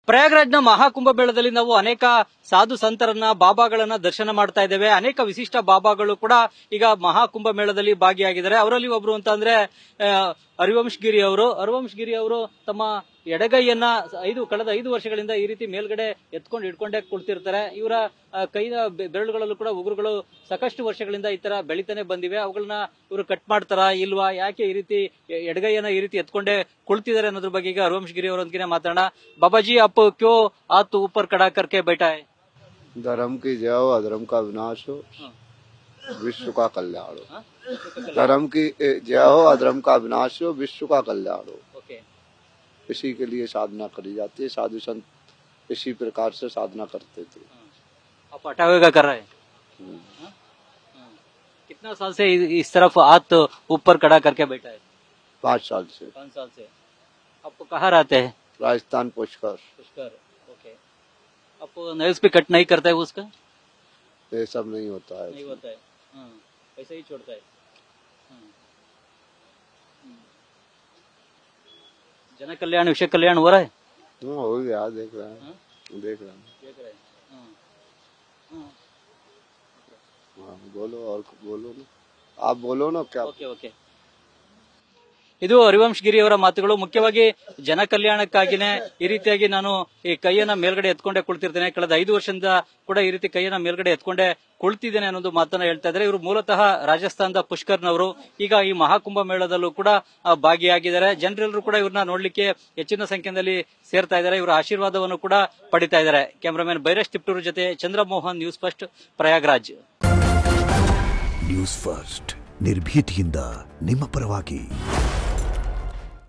ಪ್ರಯಾಗ್ರಾಜ್ನ ಮಹಾಕುಂಭ ಮೇಳದಲ್ಲಿ ನಾವು ಅನೇಕ ಸಾಧು ಸಂತರನ್ನ ಬಾಬಾಗಳನ್ನ ದರ್ಶನ ಮಾಡ್ತಾ ಇದ್ದೇವೆ. ಅನೇಕ ವಿಶಿಷ್ಟ ಬಾಬಾಗಳು ಕೂಡ ಈಗ ಮಹಾಕುಂಭ ಮೇಳದಲ್ಲಿ ಭಾಗಿಯಾಗಿದ್ದಾರೆ. ಅವರಲ್ಲಿ ಒಬ್ರು ಅಂತ ಅಂದ್ರೆ ಹರಿವಂಶ್ ಗಿರಿ ಅವರು ತಮ್ಮ ಎಡಗೈಯನ್ನ ಕಳೆದ 5 ವರ್ಷಗಳಿಂದ ಈ ರೀತಿ ಮೇಲ್ಗಡೆ ಇಟ್ಕೊಂಡೇ ಕುಳಿತಿರ್ತಾರೆ. ಇವರ ಕೈನ ಬೆರಳುಗಳಲ್ಲೂ ಕೂಡ ಉಗುರುಗಳು ಸಾಕಷ್ಟು ವರ್ಷಗಳಿಂದ ಈ ತರ ಬೆಳಿತಾನೆ ಬಂದಿವೆ. ಅವುಗಳನ್ನ ಇವರು ಕಟ್ ಮಾಡ್ತಾರಾ ಇಲ್ವಾ, ಯಾಕೆ ಈ ರೀತಿ ಎಡಗೈಯನ್ನ ಈ ರೀತಿ ಎತ್ಕೊಂಡೇ ಕುಳಿತಿದ್ದಾರೆ ಅನ್ನೋದ್ರ ಬಗ್ಗೆ ಈಗ ಹರಿವಂಶ್ ಗಿರಿ ಅವರೊಂದಿಗೆ ಮಾತಾಡೋಣ. ಬಾಬಾಜಿ आप क्यों हाथ ऊपर खड़ा करके बैठा है? धर्म की जय हो, अधर्म का विनाश हो, विश्व का कल्याण हो। धर्म की जय हो, अधर्म का विनाश हो, विश्व का कल्याण हो। इसी के लिए साधना करी जाती है। साधु संत इसी प्रकार से साधना करते थे। आप हटावे का कर रहे हैं? कितना साल से इस तरफ हाथ ऊपर खड़ा करके बैठा है? 5 साल से। 5 साल से। आप कहाँ रहते हैं? राजस्थान पुष्कर। ओके। आप नेल्स भी कट नहीं करता है उसका? ये सब नहीं होता है। नहीं होता है, ऐसा ही छोड़ता है। जन कल्याण विषय कल्याण हो रहा है? हो गया, देख रहे हैं। बोलो और बोलो ना, आप बोलो ना क्या। ओके। ಇದು ಹರಿವಂಶ್ ಗಿರಿ ಅವರ ಮಾತುಗಳು. ಮುಖ್ಯವಾಗಿ ಜನ ಕಲ್ಯಾಣಕ್ಕಾಗಿನೇ ಈ ರೀತಿಯಾಗಿ ನಾನು ಈ ಕೈಯನ್ನ ಮೇಲ್ಗಡೆ ಎತ್ಕೊಂಡೇ ಕುಳಿತಿರ್ತೇನೆ. ಕಳೆದ 5 ವರ್ಷದಿಂದ ಕೂಡ ಈ ರೀತಿ ಕೈಯನ್ನ ಮೇಲ್ಗಡೆ ಎತ್ಕೊಂಡೇ ಕುಳಿತಿದ್ದೇನೆ ಅನ್ನೋದು ಮಾತನ್ನ ಹೇಳ್ತಾ ಇದ್ದಾರೆ. ಇವರು ಮೂಲತಃ ರಾಜಸ್ಥಾನದ ಪುಷ್ಕರ್ನವರು. ಈಗ ಈ ಮಹಾಕುಂಭ ಮೇಳದಲ್ಲೂ ಕೂಡ ಭಾಗಿಯಾಗಿದ್ದಾರೆ. ಜನರೆಲ್ಲರೂ ಕೂಡ ಇವ್ರನ್ನ ನೋಡ್ಲಿಕ್ಕೆ ಹೆಚ್ಚಿನ ಸಂಖ್ಯೆಯಲ್ಲಿ ಸೇರ್ತಾ ಇದ್ದಾರೆ. ಇವರ ಆಶೀರ್ವಾದವನ್ನು ಕೂಡ ಪಡಿತಾ ಇದ್ದಾರೆ. ಕ್ಯಾಮರಾಮನ್ ಬೈರಸ್ ತಿಪ್ಟೂರು ಜೊತೆ Chandramohan, news first, Prayagraj. News first, ನಿರ್ಭೀತಿಯಿಂದ ನಿಮ್ಮ ಪರವಾಗಿ.